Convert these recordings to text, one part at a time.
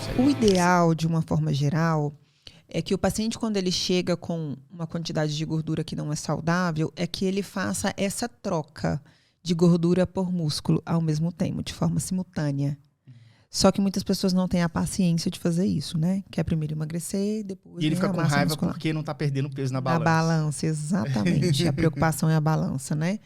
consegue? O ideal, de uma forma geral, é que o paciente, quando ele chega com uma quantidade de gordura que não é saudável, é que ele faça essa troca de gordura por músculo ao mesmo tempo, de forma simultânea. Só que muitas pessoas não têm a paciência de fazer isso, né? Quer primeiro emagrecer, depois E ele fica a com massa raiva muscular. porque não tá perdendo peso na balança. Na balança, exatamente. A preocupação é a balança, né?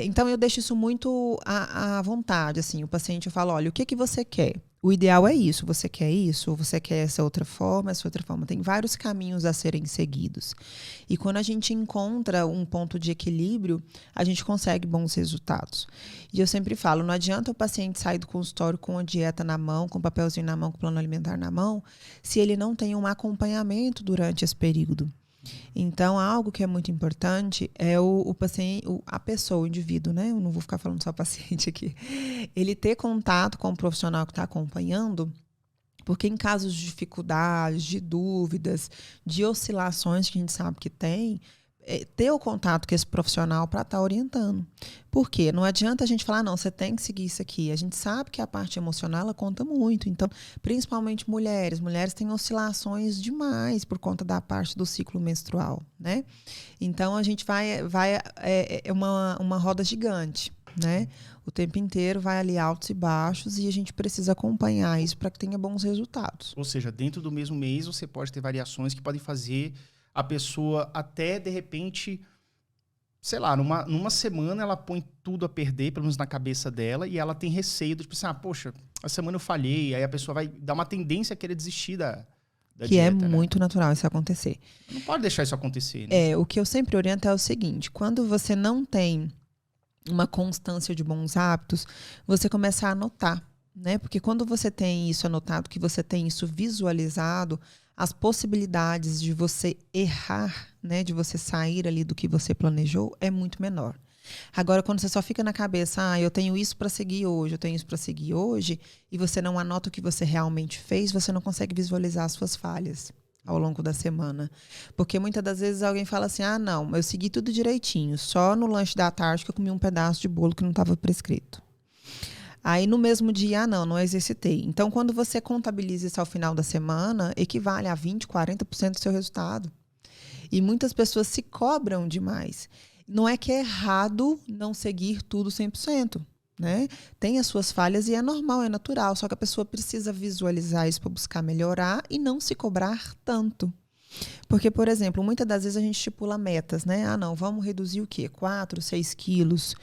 Então, eu deixo isso muito à vontade, assim. O paciente, eu falo, olha, o que você quer? O ideal é isso. Você quer isso? Ou você quer essa outra forma? Essa outra forma. Tem vários caminhos a serem seguidos. E quando a gente encontra um ponto de equilíbrio, a gente consegue bons resultados. E eu sempre falo, não adianta o paciente sair do consultório com a dieta na mão, com o papelzinho na mão, com o plano alimentar na mão, se ele não tem um acompanhamento durante esse período. Então, algo que é muito importante é o paciente, a pessoa, o indivíduo, né? Eu não vou ficar falando só paciente aqui. Ele ter contato com o profissional que está acompanhando, porque em casos de dificuldades, de dúvidas, de oscilações que a gente sabe que tem, ter o contato com esse profissional para estar orientando. Por quê? Não adianta a gente falar, não, você tem que seguir isso aqui. A gente sabe que a parte emocional, ela conta muito. Então, principalmente mulheres. Mulheres têm oscilações demais por conta da parte do ciclo menstrual, né? Então, a gente é uma roda gigante, né? O tempo inteiro vai ali altos e baixos e a gente precisa acompanhar isso para que tenha bons resultados. Ou seja, dentro do mesmo mês você pode ter variações que podem fazer a pessoa até, de repente, sei lá, numa semana ela põe tudo a perder, pelo menos na cabeça dela, e ela tem receio de, tipo assim, poxa, a semana eu falhei, aí a pessoa vai dar uma tendência a querer desistir da que dieta, é muito natural isso acontecer. Não pode deixar isso acontecer, né? O que eu sempre oriento é o seguinte, quando você não tem uma constância de bons hábitos, você começa a anotar, né? Porque quando você tem isso anotado, que você tem isso visualizado, as possibilidades de você errar, né, de você sair ali do que você planejou, é muito menor. Agora, quando você só fica na cabeça, eu tenho isso para seguir hoje, eu tenho isso para seguir hoje, e você não anota o que você realmente fez, você não consegue visualizar as suas falhas ao longo da semana. Porque muitas das vezes alguém fala assim, não, eu segui tudo direitinho, só no lanche da tarde que eu comi um pedaço de bolo que não estava prescrito. Aí, no mesmo dia, não exercitei. Então, quando você contabiliza isso ao final da semana, equivale a 20%, 40% do seu resultado. E muitas pessoas se cobram demais. Não é que é errado não seguir tudo 100%, né? Tem as suas falhas e é normal, é natural. Só que a pessoa precisa visualizar isso para buscar melhorar e não se cobrar tanto. Porque, por exemplo, muitas das vezes a gente estipula metas, né? Vamos reduzir o quê? 4, 6 quilos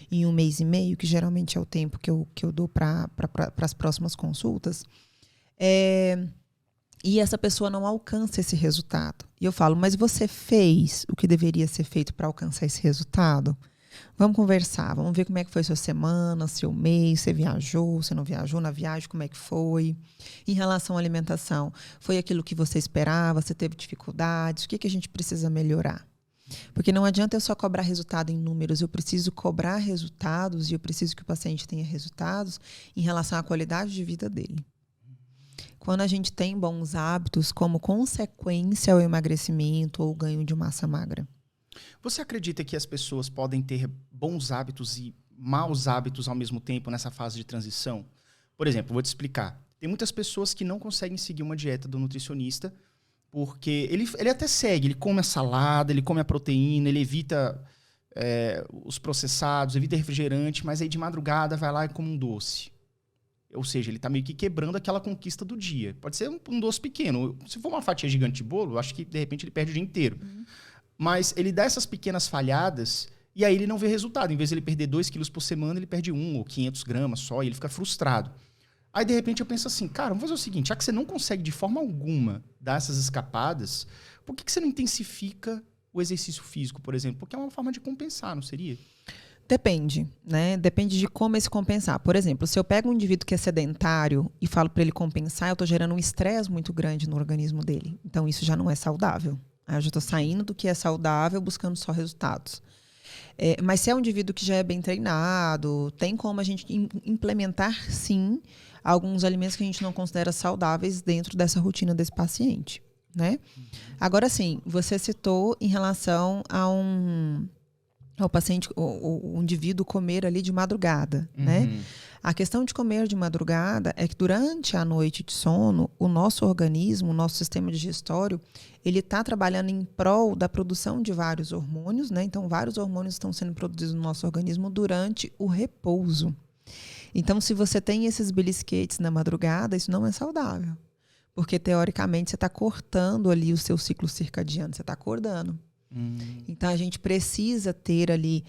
em 1 mês e meio, que geralmente é o tempo que eu dou para as próximas consultas. E essa pessoa não alcança esse resultado. E eu falo, mas você fez o que deveria ser feito para alcançar esse resultado? Vamos conversar, vamos ver como é que foi sua semana, seu mês, você viajou, você não viajou na viagem, como é que foi? Em relação à alimentação, foi aquilo que você esperava, você teve dificuldades, o que a gente precisa melhorar? Porque não adianta eu só cobrar resultado em números, eu preciso cobrar resultados e eu preciso que o paciente tenha resultados em relação à qualidade de vida dele. Quando a gente tem bons hábitos como consequência ao emagrecimento ou ganho de massa magra. Você acredita que as pessoas podem ter bons hábitos e maus hábitos ao mesmo tempo nessa fase de transição? Por exemplo, vou te explicar. Tem muitas pessoas que não conseguem seguir uma dieta do nutricionista porque ele até segue, ele come a salada, ele come a proteína, ele evita os processados, evita refrigerante, mas aí de madrugada vai lá e come um doce. Ou seja, ele está meio que quebrando aquela conquista do dia. Pode ser um doce pequeno. Se for uma fatia gigante de bolo, eu acho que de repente ele perde o dia inteiro. Mas ele dá essas pequenas falhadas e aí ele não vê resultado. Em vez de ele perder 2 quilos por semana, ele perde 1 ou 500 gramas só e ele fica frustrado. Aí, de repente, eu penso assim, cara, vamos fazer o seguinte, já que você não consegue de forma alguma dar essas escapadas, por que você não intensifica o exercício físico, por exemplo? Porque é uma forma de compensar, não seria? Depende, né? Depende de como esse compensar. Por exemplo, se eu pego um indivíduo que é sedentário e falo para ele compensar, eu estou gerando um estresse muito grande no organismo dele. Então, isso já não é saudável. Eu já estou saindo do que é saudável, buscando só resultados. Mas se é um indivíduo que já é bem treinado, tem como a gente implementar, sim, alguns alimentos que a gente não considera saudáveis dentro dessa rotina desse paciente, né? Agora, sim, você citou em relação ao paciente, o indivíduo comer ali de madrugada, né? A questão de comer de madrugada é que durante a noite de sono, o nosso organismo, o nosso sistema digestório, ele está trabalhando em prol da produção de vários hormônios, né? Então, vários hormônios estão sendo produzidos no nosso organismo durante o repouso. Então, se você tem esses belisquetes na madrugada, isso não é saudável. Porque, teoricamente, você está cortando ali o seu ciclo circadiano, você está acordando. Então, a gente precisa ter ali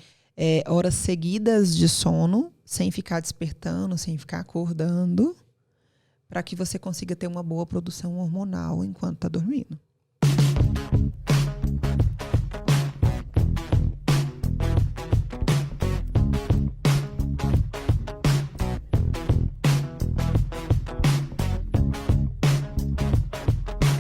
horas seguidas de sono, sem ficar despertando, sem ficar acordando, para que você consiga ter uma boa produção hormonal enquanto está dormindo.